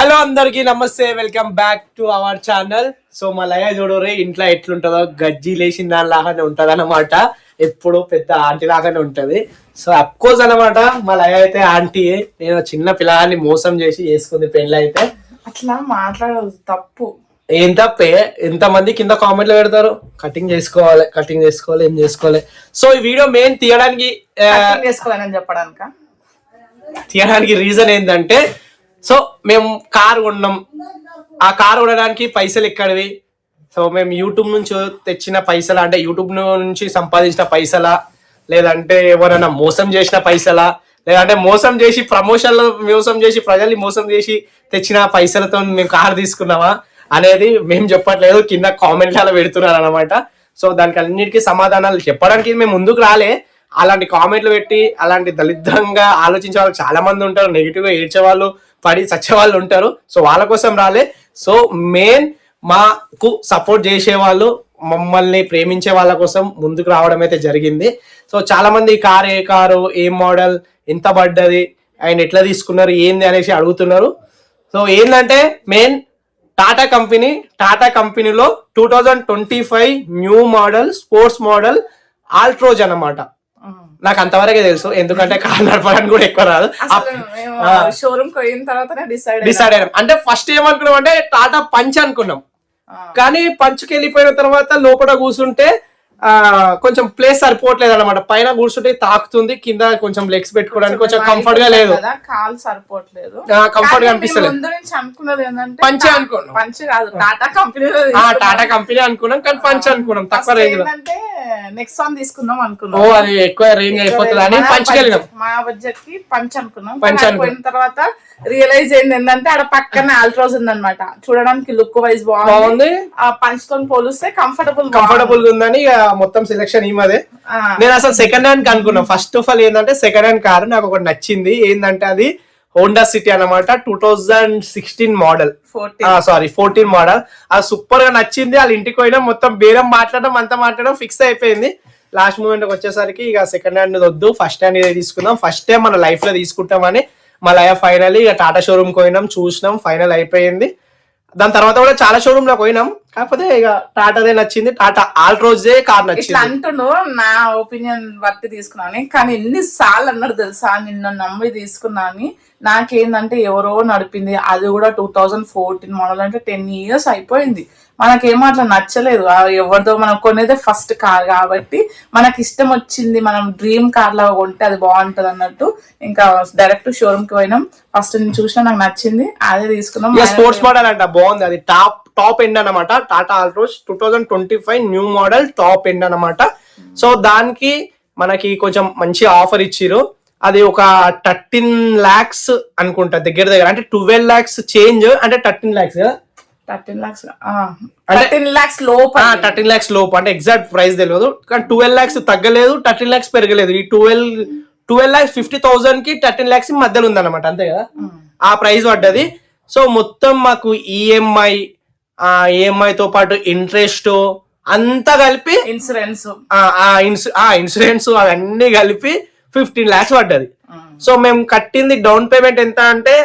Hello అందరికి నమస్తే, welcome back to our channel. So మా లయ చూడరే ఇంట్లో ఎట్లుంటుందో గజ్జి లేచిన దాని లాగానే ఉంటది అనమాట. ఎప్పుడు పెద్ద ఆంటీ లాగానే ఉంటది. సో అఫ్కోర్స్ అనమాట మా లయ అయితే ఆంటీ. నేను చిన్న పిల్లగాన్ని మోసం చేసి చేసుకుంది పెళ్ళి అయితే. అట్లా మాట్లాడదు, తప్పు. ఏం తప్పే? ఎంతమంది కింద కామెంట్లు పెడతారు, కటింగ్ చేసుకోవాలి కటింగ్ చేసుకోవాలి ఏం చేసుకోవాలి. సో ఈ వీడియో మెయిన్ చేసుకోవాలని తీయడానికి రీజన్ ఏంటంటే, సో మేము కారు కొన్నాం. ఆ కారు కొనడానికి పైసలు ఎక్కడివి? సో మేము యూట్యూబ్ నుంచి తెచ్చిన పైసలా, అంటే యూట్యూబ్ నుంచి సంపాదించిన పైసలా, లేదంటే ఎవరైనా మోసం చేసిన పైసలా, లేదంటే మోసం చేసి ప్రమోషన్లో మోసం చేసి ప్రజల్ని మోసం చేసి తెచ్చిన పైసలతో మేము కారు తీసుకున్నామా అనేది మేము చెప్పట్లేదు, కింద కామెంట్లలో పెడుతున్నారు అనమాట. సో దానికి అన్నిటికీ సమాధానాలు చెప్పడానికి మేము ముందుకు రాలే. అలాంటి కామెంట్లు పెట్టి అలాంటి దళిద్రంగా ఆలోచించే వాళ్ళు చాలా మంది ఉంటారు, నెగిటివ్ గా ఏడ్చే వాళ్ళు, పడి చచ్చే వాళ్ళు ఉంటారు. సో వాళ్ళ కోసం రాలే. సో మెయిన్ మాకు సపోర్ట్ చేసే వాళ్ళు, మమ్మల్ని ప్రేమించే వాళ్ళ కోసం ముందుకు రావడం అయితే జరిగింది. సో చాలా మంది కారు, ఏ కారు, ఏం మోడల్, ఎంత పడ్డది, అండ్ ఎట్లా తీసుకున్నారు, ఏంది అనేసి అడుగుతున్నారు. సో ఏంటంటే మెయిన్ టాటా కంపెనీలో 2025 new model sports model Altroz అన్నమాట. నాకు అంతవరకే తెలుసు, ఎందుకంటే కార్ నడపడానికి కూడా ఎక్కువ రాదు. షోరూమ్ పోయిన తర్వాత డిసైడ్ అయినాం. అంటే ఫస్ట్ ఏమనుకున్నాం అంటే టాటా పంచ్ అనుకున్నాం, కానీ పంచ్కి వెళ్ళిపోయిన తర్వాత లోపల కూర్చుంటే కొంచెం ప్లేస్ సరిపోవట్లేదు అనమాట. పైన కూర్చుంటే తాకుతుంది, కింద కొంచెం లెగ్స్ పెట్టుకోవడానికి కొంచెం కంఫర్ట్ గా లేదు, కాల్ సరిపోవట్లేదు, కంఫర్ట్ గా అనిపిస్తలేదు. అనుకున్నది ఏంటంటే పంచ్ అనుకున్నాం, పంచ్ కాదు టాటా కంపెనీ అనుకున్నాం, కానీ పంచ్ అనుకున్నాం తక్కువ రేంజ్ లో. అంటే నెక్సాన్ తీసుకుందాం అనుకున్నాం, అది ఎక్కువ రేంజ్ అయిపోతుంది అని పంచ్కి వెళ్ళినాం. మా బడ్జెట్ కి పంచ్ అనుకున్నాం. పోయిన తర్వాత రియలైజ్ అయింది ఏంటంటే ఆడ పక్కనే ఆల్ట్రోజ్ ఉందన్నమాట. చూడడానికి లుక్ వైజ్ బాగుంది, ఆ పంచ్ తో పోలిస్తే కంఫర్టబుల్ గా ఉందని మొత్తం సెలెక్షన్ ఈమదే. నేను అసలు సెకండ్ హ్యాండ్ అనుకున్నా. ఫస్ట్ ఆఫ్ ఆల్ ఏంటంటే సెకండ్ హ్యాండ్ కార్ నాకు ఒకటి నచ్చింది. ఏంటంటే అది హోండా సిటీ అన్నమాట, 2016 మోడల్, 14 మోడల్. అది సూపర్ గా నచ్చింది. వాళ్ళ ఇంటికి పోయినా మొత్తం బేరం మాట్లాడడం అంతా మాట్లాడడం ఫిక్స్ అయిపోయింది. లాస్ట్ మూమెంట్ వచ్చేసరికి ఇక సెకండ్ హ్యాండ్ వద్దు, ఫస్ట్ హ్యాండ్ ఇదే తీసుకుందాం, ఫస్ట్ టైం మన లైఫ్ లో తీసుకుంటామని మళ్ళీ ఫైనల్లీ ఇక టాటా షోరూమ్ పోయినాం, చూసినాం, ఫైనల్ అయిపోయింది. దాని తర్వాత కూడా చాలా షోరూమ్ లో పోయినాం, కాకపోతే ఇక టాటాదే నచ్చింది. టాటా ఆల్ట్రోజే కార్ నచ్చింది. అంటుండు నా ఒపీనియన్ బట్టి తీసుకున్నాను, కానీ ఎన్నిసార్లు అన్నాడు తెలుసా నిన్ను నమ్మి తీసుకున్నా అని. నాకేందంటే ఎవరో నడిపింది, అది కూడా 2014 మోడల్, అంటే 10 years అయిపోయింది. మనకేమో అట్లా నచ్చలేదు. ఎవరితో మనం కొనేదే ఫస్ట్ కార్ కాబట్టి మనకి ఇష్టం వచ్చింది, మనం డ్రీమ్ కార్ లాగా కొంటే అది బాగుంటది అన్నట్టు ఇంకా డైరెక్ట్ షోరూమ్ కి పోయినాం. ఫస్ట్ నేను చూసినా నాకు నచ్చింది, అదే తీసుకున్నాం. స్పోర్ట్స్ మోడల్ అంట, బాగుంది. అది టాప్ ఎండ్ అనమాట. Tata Altroz 2025 new model top end అనమాట. సో దానికి మనకి కొంచెం మంచి ఆఫర్ ఇచ్చిరు. అది ఒక 13 lakhs అనుకుంటా, దగ్గర అంటే 12 lakhs చేంజ్, అంటే 13 lakhs కదా, 13 lakhs లోపు, 13 lakhs లోపు, అంటే ఎగ్జాక్ట్ ప్రైస్ తెలియదు. కానీ 12 lakhs తగ్గలేదు, 13 lakhs పెరగలేదు. ఈ 12,50,000 కి 13 lakhs మధ్యలో ఉందన్నమాట, అంతే కదా ఆ ప్రైస్ పడ్డది. సో మొత్తం మాకు ఈఎంఐ తో పాటు ఇంట్రెస్ట్ అంతా కలిపి, ఇన్సూరెన్స్ అవన్నీ కలిపి 15 lakhs పడ్డది. సో మేము కట్టింది డౌన్ పేమెంట్ ఎంత అంటే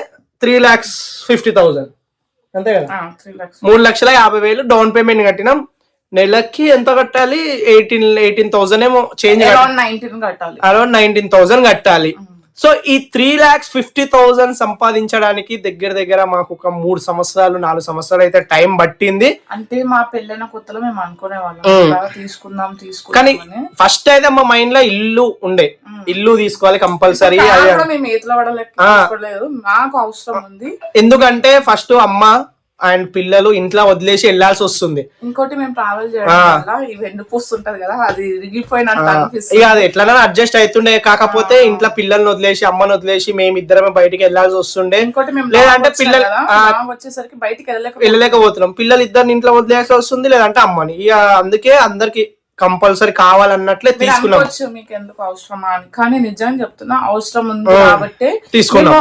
3,50,000, అంతే కదా, 3,50,000 డౌన్ పేమెంట్ కట్టినాం. నెలకి ఎంత కట్టాలి? 18,000 ఏమో చేంజ్, అరౌండ్ 19,000 కట్టాలి. సో ఈ 3,50,000 సంపాదించడానికి దగ్గర మాకు ఒక 3 సంవత్సరాలు 4 సంవత్సరాలు అయితే టైం పట్టింది. అంటే మా పెళ్ళైన కొత్తలో మేము అనుకునే వాళ్ళం తీసుకుందాం. కానీ ఫస్ట్ అయితే మా మైండ్ లో ఇల్లు ఉండే, ఇల్లు తీసుకోవాలి కంపల్సరీ. మేము ఏతుల పడలేదు, నాకు అవసరం ఉంది. ఎందుకంటే ఫస్ట్ అమ్మ అండ్ పిల్లలు ఇంట్లో వదిలేసి వెళ్లాల్సి వస్తుంది. ఇంకోటి మేము ట్రావెల్ చేయడం వల్ల ఈ వెన్నుపూస్తుంటది కదా, అది రిగిపోయినట్టు ఇక అది ఎట్లైనా అడ్జస్ట్ అవుతుండే. కాకపోతే ఇంట్లో పిల్లల్ని వదిలేసి అమ్మని వదిలేసి మేమిద్దరమే బయటికి వెళ్లాల్సి వస్తుండే. లేదంటే పిల్లలు వచ్చేసరికి బయటికి వెళ్ళలేకపోతున్నాం, పిల్లలు ఇద్దరిని ఇంట్లో వదిలేసి వస్తుంది, లేదంటే అమ్మని. ఇక అందుకే అందరికి కంపల్సరీ కావాలన్నట్లే తీసుకున్నాం. మీకు ఎందుకు అవసరమా అని, కానీ నిజంగా చెప్తున్నా అవసరం ఉంది కాబట్టి తీసుకున్నాం.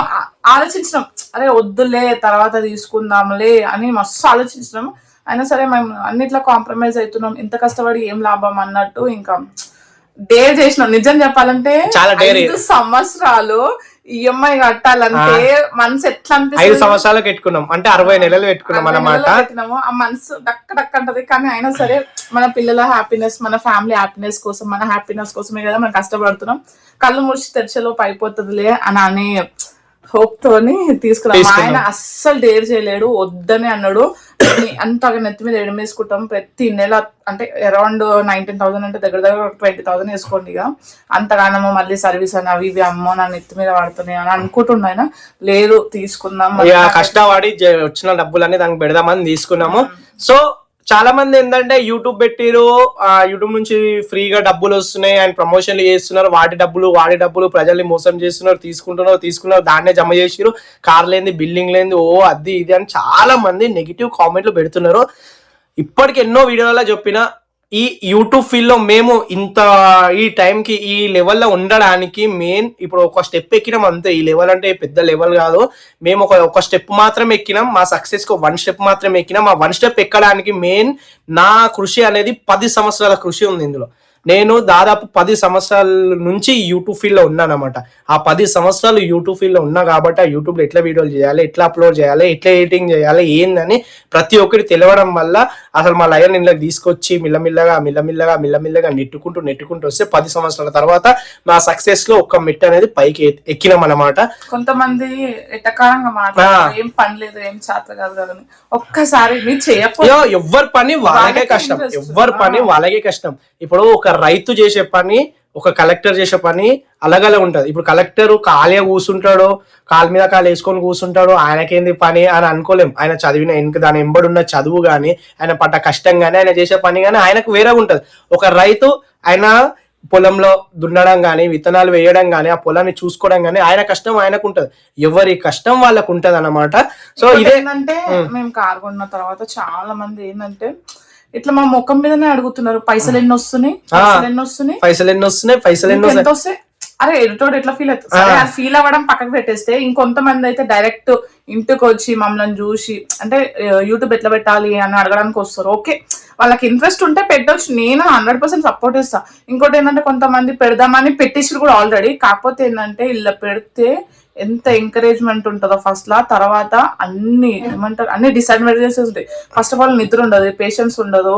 ఆలోచించినాం, అరే వద్దులే తర్వాత తీసుకుందాంలే అని మస్తు ఆలోచించినాం. అయినా సరే మేము అన్నిట్లో కాంప్రమైజ్ అవుతున్నాం, ఇంత కష్టపడి ఏం లాభం అన్నట్టు ఇంకా డేర్ చేసినాం. నిజం చెప్పాలంటే 5 సంవత్సరాలు ఈఎంఐ కట్టాలంటే మనసు ఎట్లా 5 అనిపిస్తుంది. సంవత్సరాలకు పెట్టుకున్నాం అంటే 60 నెలలు పెట్టుకున్నాం అన్నమాట. ఆ మనసు డక్క డక్క అంటది. కానీ అయినా సరే మన పిల్లల హ్యాపీనెస్, మన ఫ్యామిలీ హ్యాపీనెస్ కోసం, మన హ్యాపీనెస్ కోసమే కదా మనం కష్టపడుతున్నాం. కళ్ళు ముడిచి తెరిచేలోపు అయిపోతుందిలే అని అనే హోప్ తోని తీసుకున్నాం. ఆయన అస్సలు డేర్ చేయలేడు, వద్దని అన్నాడు. అంతగా నెత్తి మీద ఎడమేసుకుంటాం ప్రతి నెల. అంటే అరౌండ్ 19,000 అంటే దగ్గర దగ్గర 20,000 వేసుకోండి. ఇక అంతగానము మళ్ళీ సర్వీస్ అని అవి ఇవి అమ్మో నా నెత్తి మీద పడుతున్నాయి అని అనుకుంటున్నా. ఆయన లేదు తీసుకుందాం, కష్టపడి వచ్చిన డబ్బులన్నీ దానికి పెడదామని తీసుకున్నాము. సో చాలా మంది ఏంటంటే యూట్యూబ్ పెట్టిరు, యూట్యూబ్ నుంచి ఫ్రీగా డబ్బులు వస్తున్నాయి, ఆయన ప్రమోషన్లు చేస్తున్నారు, వాడి డబ్బులు ప్రజల్ని మోసం చేస్తున్నారు, తీసుకున్నారు దాన్నే జమ చేసిరు, కార్ లేని బిల్డింగ్ లేని ఓ అది ఇది అని చాలా మంది నెగిటివ్ కామెంట్లు పెడుతున్నారు. ఇప్పటికి ఎన్నో వీడియోలలో చెప్పిన ఈ యూట్యూబ్ ఫీల్డ్ లో మేము ఇంత ఈ టైంకి ఈ లెవెల్లో ఉండడానికి మెయిన్ ఇప్పుడు ఒక స్టెప్ ఎక్కినాం అంతే. ఈ లెవెల్ అంటే పెద్ద లెవెల్ కాదు, మేము ఒక స్టెప్ మాత్రం ఎక్కినాం. మా సక్సెస్ కి 1 స్టెప్ మాత్రం ఎక్కినాం. ఆ 1 స్టెప్ ఎక్కడానికి మెయిన్ నా కృషి అనేది 10 సంవత్సరాల కృషి ఉంది ఇందులో. నేను దాదాపు 10 సంవత్సరాల నుంచి యూట్యూబ్ ఫీల్డ్ లో ఉన్నాను అనమాట. ఆ 10 సంవత్సరాలు యూట్యూబ్ ఫీల్డ్ లో ఉన్నా కాబట్టి ఆ యూట్యూబ్ లో ఎట్లా వీడియోలు చేయాలి, ఎట్లా అప్లోడ్ చేయాలి, ఎట్లా ఎడిటింగ్ చేయాలి ఏందని ప్రతి ఒక్కటి తెలియడం వల్ల అసలు మా లైన్ ఇంట్లోకి తీసుకొచ్చి మిల్లమిల్లగా నెట్టుకుంటూ వస్తే 10 సంవత్సరాల తర్వాత మా సక్సెస్ లో ఒక మెట్టు అనేది పైకి ఎక్కినాం అనమాట. కొంతమంది ఎట్టకారంగా మాట్లాడారు, ఏం పని లేదు, ఏం చేత కాదు కదా. ఒక్కసారి మీరు చేయకపోతే ఎవ్వరి పని వాళ్ళకే కష్టం. ఇప్పుడు ఒక రైతు చేసే పని, ఒక కలెక్టర్ చేసే పని అలాగలే ఉంటది. ఇప్పుడు కలెక్టర్ ఖాళీగా కూర్చుంటాడు, కాలు మీద కాలు వేసుకొని కూర్చుంటాడు, ఆయనకేంది పని అని అనుకోలేం. ఆయన చదివిన దాని ఎంబడున్న చదువు గాని, ఆయన పడ్డ కష్టం గానీ, ఆయన చేసే పని గానీ ఆయనకు వేరే ఉంటది. ఒక రైతు ఆయన పొలంలో దున్నడం గానీ, విత్తనాలు వేయడం గానీ, ఆ పొలాన్ని చూసుకోవడం గానీ ఆయన కష్టం ఆయనకు ఉంటది. ఎవరి కష్టం వాళ్ళకు ఉంటది అన్నమాట. సో ఇదేంటంటే మేము కారు కొన్న తర్వాత చాలా మంది ఏంటంటే ఇట్లా మా ముఖం మీదనే అడుగుతున్నారు, పైసలు ఎన్ని వస్తున్నాయి. ఎంత వస్తాయి. అరే ఎదుటోడు ఎట్లా ఫీల్ అవుతుంది. సరే అది ఫీల్ అవ్వడం పక్కకు పెట్టేస్తే, ఇంకొంతమంది అయితే డైరెక్ట్ ఇంటికి వచ్చి మమ్మల్ని చూసి అంటే యూట్యూబ్ ఎట్లా పెట్టాలి అని అడగడానికి వస్తారు. ఓకే, వాళ్ళకి ఇంట్రెస్ట్ ఉంటే పెట్టవచ్చు, నేను 100% సపోర్ట్ ఇస్తా. ఇంకోటి ఏంటంటే కొంతమంది పెడదామని పెట్టేసి కూడా ఆల్రెడీ. కాకపోతే ఏంటంటే ఇలా పెడితే ఎంత ఎంకరేజ్మెంట్ ఉంటుందో ఫస్ట్ లా, తర్వాత అన్ని డిసడ్వాంటేజెస్ ఉంటాయి. ఫస్ట్ ఆఫ్ ఆల్ నిద్ర ఉండదు, పేషెన్స్ ఉండదు.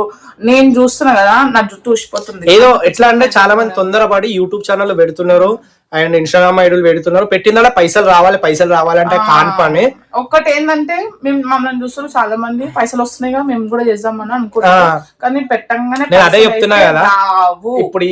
నేను చూస్తున్నా కదా నా జుట్టు ఊసిపోతుంది. ఏదో ఎట్లా అంటే చాలా మంది తొందరపడి యూట్యూబ్ ఛానల్ పెడుతున్నారు అండ్ ఇన్స్టాగ్రామ్ ఐడీలు పెడుతున్నారు. పెట్టిందా పైసలు రావాలంటే కాని పని. ఒక్కటి ఏంటంటే మేము మమ్మల్ని చూస్తున్నారు చాలా మంది, పైసలు వస్తున్నాయి కదా మేము కూడా చేద్దామని అనుకుంటున్నాం. కానీ పెట్టంగానే అదే చెప్తున్నా కదా, ఇప్పుడు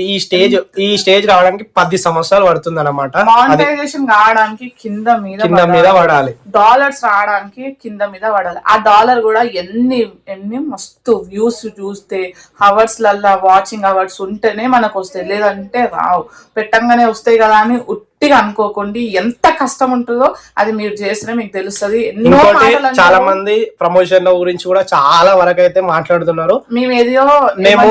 ఈ స్టేజ్ రావడానికి 10 సంవత్సరాలు పడుతుంది అనమాట. మానిటైజేషన్ కావడానికి కింద మీద పడాలి, డాలర్స్ రావడానికి కింద మీద పడాలి. ఆ డాలర్ కూడా ఎన్ని మస్తు వ్యూస్ చూస్తే హవర్స్ లల్లా వాచింగ్ అవర్స్ ఉంటేనే మనకు వస్తాయి, లేదంటే రావు. పెట్టంగానే వస్తాయి కదా అని ఉట్టిగా అనుకోకండి. ఎంత కష్టం ఉంటుందో అది మీరు చేసినా మీకు తెలుస్తుంది. చాలా మంది ప్రమోషన్ గురించి కూడా చాలా వరకు అయితే మాట్లాడుతున్నారు. మేము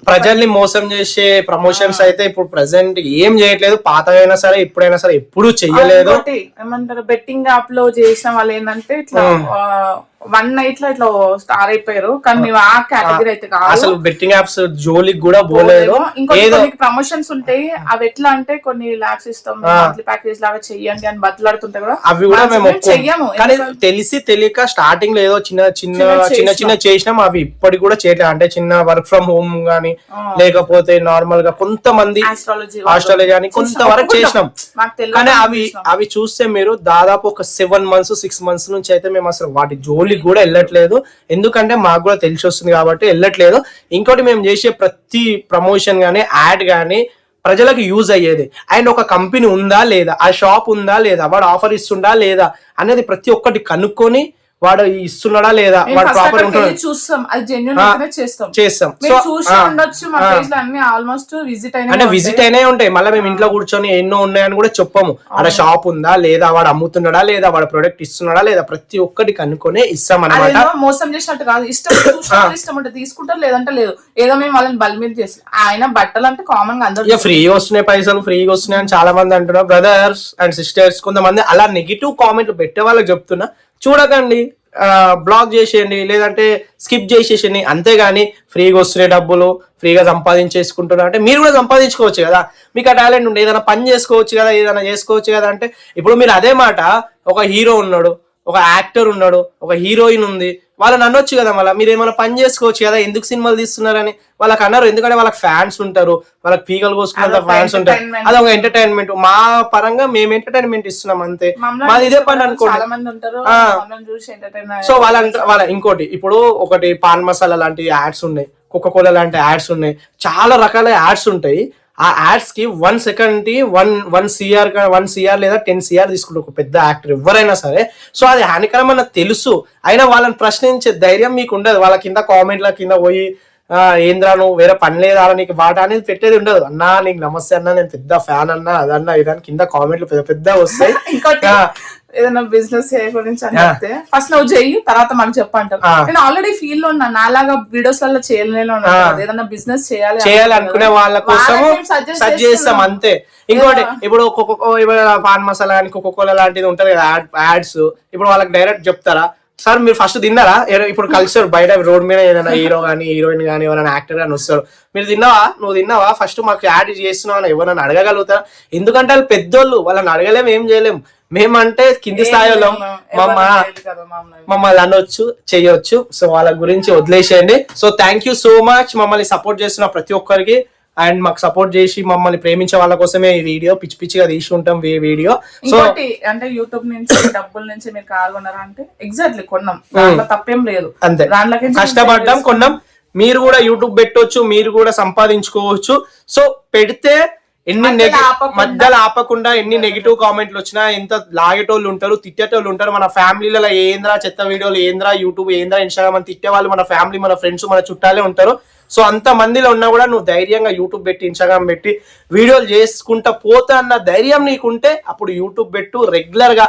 ప్రజల్ని మోసం చేసే ప్రమోషన్స్ అయితే ఇప్పుడు ప్రెసెంట్ ఏం చేయట్లేదు. పాతగైనా సరే ఇప్పుడైనా సరే ఎప్పుడు చెయ్యలేదు. ఏమంటారు, బెట్టింగ్ యాప్ లో చేసిన వాళ్ళు ఏంటంటే ఇట్లా 1 నైట్ లో ఇట్లా స్టార్ అయిపోయారు. కానీ మేము ఆ కేటగిరీ అయితే కాదు. అసలు బెట్టింగ్ యాప్స్ జోలికి కూడా పోలేదు. ఇంకొన్ని ప్రమోషన్స్ ఉంటాయి, అవి ఎట్లా అంటే కొన్ని లాక్స్ ఇస్తాం, మంత్లీ ప్యాకేజ్ లాగా చెయ్యండి అని బతులాడుతుంటే కూడా అవి కూడా మేము చెయ్యము. కానీ తెలిసి తెలియక స్టార్టింగ్ లో ఏదో చిన్న చేసినాం. అవి ఇప్పటికి కూడా చేయట్లేదు. అంటే చిన్న వర్క్ ఫ్రమ్ హోమ్ గానీ, లేకపోతే నార్మల్ గా కొంతమంది ఆస్ట్రాలజీ గానీ కొంతవరకు చేసినాం. కానీ అవి చూస్తే మీరు దాదాపు ఒక 7 months 6 months నుంచి అయితే మేము అసలు వాటి జోలి కూడా వెళ్ళట్లేదు. ఎందుకంటే మాకు కూడా తెలిసి వస్తుంది కాబట్టి వెళ్ళట్లేదు. ఇంకోటి మేము చేసే ప్రతి ప్రమోషన్ గానీ, యాడ్ గానీ ప్రజలకు యూజ్ అయ్యేది. అండ్ ఒక కంపెనీ ఉందా లేదా, ఆ షాప్ ఉందా లేదా, వాడు ఆఫర్ ఇస్తుందా లేదా అనేది ప్రతి ఒక్కటి కనుక్కొని వాడు ఇస్తున్నాడా లేదా, వాడు ప్రాపర్ చూస్తాం. చేస్తాం. అంటే విజిట్ అయినా ఉంటాయి. మళ్ళీ మేము ఇంట్లో కూర్చొని ఎన్నో ఉన్నాయని కూడా చెప్పము. ఆడ షాప్ ఉందా లేదా, వాడు అమ్ముతున్నాడా లేదా, వాడు ప్రొడక్ట్ ఇస్తున్నాడా లేదా, ప్రతి ఒక్కటి కనుక్కొని ఇస్తాం అన్నమాట. మోసం చేసినట్టు కాదు, ఇష్టం ఉంటే తీసుకుంటారు, లేదంటే లేదు. ఏదో మేము వాళ్ళని బలి మీద చేస్తాం. ఆయన బట్టలు అంటే కామన్ గా అందరూ ఫ్రీగా వస్తున్నాయి, పైసలు ఫ్రీగా వస్తున్నాయి అని చాలా మంది అంటున్నారు. బ్రదర్స్ అండ్ సిస్టర్స్ కొంతమంది అలా నెగిటివ్ కామెంట్లు పెట్టే వాళ్ళకి చెప్తున్నా, చూడకండి. బ్లాక్ చేసేయండి, లేదంటే స్కిప్ చేసేసేయండి. అంతేగాని ఫ్రీగా వస్తున్నాయి డబ్బులు, ఫ్రీగా సంపాదించేసుకుంటున్నారు అంటే మీరు కూడా సంపాదించుకోవచ్చు కదా. మీకు ఆ టాలెంట్ ఉంటే ఏదైనా పని చేసుకోవచ్చు కదా, ఏదైనా చేసుకోవచ్చు కదా. అంటే ఇప్పుడు మీరు అదే మాట ఒక హీరో ఉన్నాడు, ఒక యాక్టర్ ఉన్నాడు, ఒక హీరోయిన్ ఉంది, వాళ్ళని అనొచ్చు కదా. మళ్ళీ మీరు ఏమైనా పని చేసుకోవచ్చు కదా, ఎందుకు సినిమాలు తీస్తున్నారని వాళ్ళకి అన్నారు. ఎందుకంటే వాళ్ళకి ఫ్యాన్స్ ఉంటారు, వాళ్ళకి పీకలు కోసుకున్నంత ఫ్యాన్స్ ఉంటారు. అది ఒక ఎంటర్టైన్మెంట్. మా పరంగా మేము ఎంటర్టైన్మెంట్ ఇస్తున్నాం అంతే, మాది ఇదే పని అనుకోండి. సో వాళ్ళ ఇంకోటి ఇప్పుడు ఒకటి పాన్ మసాలా లాంటి యాడ్స్ ఉన్నాయి, కోకోకోలా లాంటి యాడ్స్ ఉన్నాయి, చాలా రకాల యాడ్స్ ఉంటాయి. ఆ యాడ్స్ కి 1 సెకండ్ కి 1 CR లేదా 10 CR తీసుకుంటారు ఒక పెద్ద యాక్టర్ ఎవరైనా సరే. సో అది హానికరం అన్న తెలుసు, అయినా వాళ్ళని ప్రశ్నించే ధైర్యం మీకు ఉండదు. వాళ్ళ కింద కామెంట్ల కింద పోయి ఏంద్రా నువ్వు వేరే పని లేదా నీకు వాట అనేది పెట్టేది ఉండదు. అన్నా నీకు నమస్తే అన్నా, నేను పెద్ద ఫ్యాన్ అన్నా, అదన్నా ఇదాని కింద కామెంట్లు పెద్ద పెద్ద వస్తాయి. ఏదైనా బిజినెస్ గురించి అని చెప్తే ఫస్ట్ నువ్వు చెయ్యి, తర్వాత మనం చెప్పంటారు. నేను ఆల్రెడీ ఫీల్ లో ఉన్నా, నాలాగా వీడియోస్ వల్ల చేయలేను, ఏదైనా బిజినెస్ చేయాలనుకునే వాళ్ళ కోసం సజెస్ట్ చేస్తాం అంతే. ఇంకోటి ఇప్పుడు పాన్ మసాలా అని కోకోకోలా లాంటిది ఉంటది కదా యాడ్స్, ఇప్పుడు వాళ్ళకి డైరెక్ట్ చెప్తారా సార్ మీరు ఫస్ట్ తిన్నారా? ఇప్పుడు కలిసారు బయట రోడ్ మీద ఏదైనా హీరో కానీ హీరోయిన్ కానీ ఎవరైనా యాక్టర్ కానీ వస్తారు, మీరు తిన్నావా, నువ్వు తిన్నావా, ఫస్ట్ మాకు యాడ్ చేస్తున్నావు అని ఎవరైనా అడగగలుగుతారా? ఎందుకంటే వాళ్ళు పెద్దోళ్ళు, వాళ్ళని అడగలేము, ఏం చేయలేము. మేమంటే కింది స్థాయిలో మమ్మల్ని అనొచ్చు, చెయ్యొచ్చు. సో వాళ్ళ గురించి వదిలేసేయండి. So thank you so much మమ్మల్ని సపోర్ట్ చేస్తున్న ప్రతి ఒక్కరికి, అండ్ మాకు సపోర్ట్ చేసి మమ్మల్ని ప్రేమించే వాళ్ళ కోసమే ఈ వీడియో పిచ్చి పిచ్చిగా తీసి ఉంటాం వీడియో. సో అంటే యూట్యూబ్ నుంచి డబ్బుల నుంచి మీరు కార్ కొన్నారా అంటే ఎగ్జాక్ట్లీ కొన్నాం, తప్పేం లేదు, అంతే కష్టపడ్డాం కొన్నాం. మీరు కూడా యూట్యూబ్ పెట్టొచ్చు, మీరు కూడా సంపాదించుకోవచ్చు. సో పెడితే ఎన్ని మధ్యలో ఆపకుండా ఎన్ని నెగిటివ్ కామెంట్లు వచ్చినా, ఎంత లాగేటోళ్ళు ఉంటారు, తిట్టేటోళ్ళు ఉంటారు. మన ఫ్యామిలీలలో ఏంద్రా చెత్త వీడియోలు, ఏంద్రా యూట్యూబ్, ఏంద్రా ఇన్స్టాగ్రామ్ అని తిట్టే వాళ్ళు మన ఫ్యామిలీ, మన ఫ్రెండ్స్, మన చుట్టాలే ఉంటారు. సో అంత మందిలో ఉన్నా కూడా నువ్వు ధైర్యంగా యూట్యూబ్ పెట్టి, ఇన్స్టాగ్రామ్ పెట్టి వీడియోలు చేసుకుంటా పోతా అన్న ధైర్యం నీకుంటే అప్పుడు యూట్యూబ్ పెట్టు. రెగ్యులర్ గా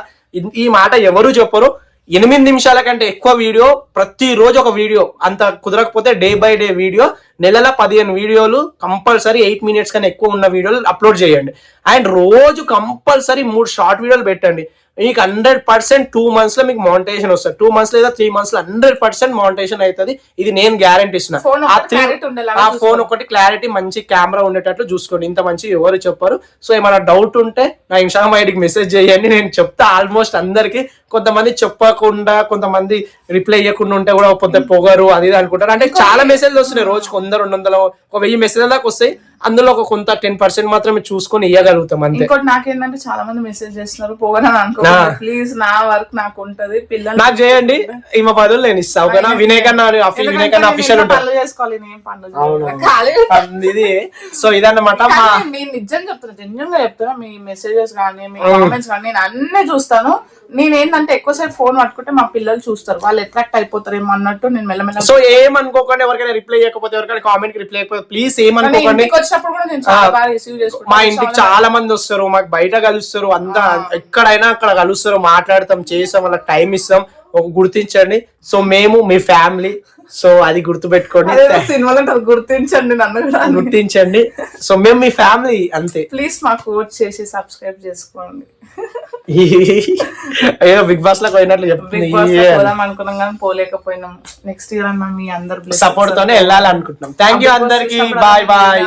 ఈ మాట ఎవరు చెప్పరు. 8 నిమిషాల కంటే ఎక్కువ వీడియో, ప్రతిరోజు ఒక వీడియో, అంత కుదరకపోతే డే బై డే వీడియో, నెలలో 15 వీడియోలు కంపల్సరీ 8 minutes కన్నా ఎక్కువ ఉన్న వీడియోలు అప్లోడ్ చేయండి. అండ్ రోజు కంపల్సరీ 3 షార్ట్ వీడియోలు పెట్టండి. మీకు 100% 2 months లో మీకు మానిటైజేషన్ వస్తుంది. 2 months లేదా 3 months లో 100% మానిటైజేషన్ అవుతుంది. ఇది నేను గ్యారంటీ ఇస్తున్నా. ఆ ఫోన్ ఒకటి క్లారిటీ, మంచి కెమెరా ఉండేటట్లు చూసుకోండి. ఇంత మంచి ఎవరు చెప్పారు. సో ఏమైనా డౌట్ ఉంటే నా ఇన్స్టాగ్రామ్ ఐడికి మెసేజ్ చేయండి, నేను చెప్తా ఆల్మోస్ట్ అందరికి. కొంతమంది చెప్పకుండా, కొంతమంది రిప్లై ఇవ్వకుండా ఉంటే కూడా కొంత పొగరు అది ఇది అనుకుంటారు. అంటే చాలా మెసేజ్లు వస్తున్నాయి, రోజుకు 100-200 ఒక 1000 మెసేజ్ దాకా వస్తాయి. అందులో ఒక కొంత 10% మాత్రమే చూసుకొని ఇవ్వగలుగుతాం అంతే. ఇంకోటి నాకేంటంటే చాలా మంది మెసేజ్ చేస్తున్నారు, పోగలని అనుకో ప్లీజ్, నా వర్క్ నాకు ఉంటది, పిల్లలు నాకు చేయండి, ఈమె పదులు నేను ఇస్తా. ఓకేనా? వినేకన్నా అఫీషియల్ పనులు చేసుకోవాలి, నేను పనులు ఇది. సో ఇదన్నమాట. నేను నిజం చెప్తున్నా, జెన్యూన్ గా చెప్తున్నా. మీ మెసేజెస్ కానీ, మీ కామెంట్స్ కానీ నేను అన్నీ చూస్తాను. నేనేంటంటే ఎక్కువసేపు ఫోన్ పట్టుకుంటే మా పిల్లలు చూస్తారు, వాళ్ళు అట్రాక్ట్ అయిపోతారేమో అన్నట్టు నేను మెల్లమెల్ల. సో ఏమనుకోకండి, ఎవరికైనా రిప్లై చేయకపోతే, ఎవరికైనా కామెంట్ కి రిప్లై అయిపోతే ప్లీజ్ ఏమనుకోకండి. వచ్చినప్పుడు కూడా నేను చాలా బాగా రిసీవ్ చేసుకుంటాను. మా ఇంటికి చాలా మంది వస్తారు, మాకు బయట కలుస్తారు, అంతా ఎక్కడైనా అక్కడ కలుస్తారు, మాట్లాడతాం, చేస్తాం, వాళ్ళకి టైం ఇస్తాం. ఒక గుర్తించండి. సో మేము మీ ఫ్యామిలీ, సో అది గుర్తుపెట్టుకోండి. సినిమాలో గుర్తించండి, నన్ను గుర్తించండి. సో మేము మీ ఫ్యామిలీ అంతే. ప్లీజ్ మాకు ఓట్ చేసి సబ్స్క్రైబ్ చేసుకోండి. ఏదో బిగ్ బాస్ లో పోయినట్లు చెప్తుంది. అనుకున్నాం కానీ పోలేకపోయినాం. నెక్స్ట్ ఇయర్ అన్న మీ అందరు సపోర్ట్ తోనే వెళ్ళాలనుకుంటున్నాం. థ్యాంక్ యూ అందరికి. Bye bye.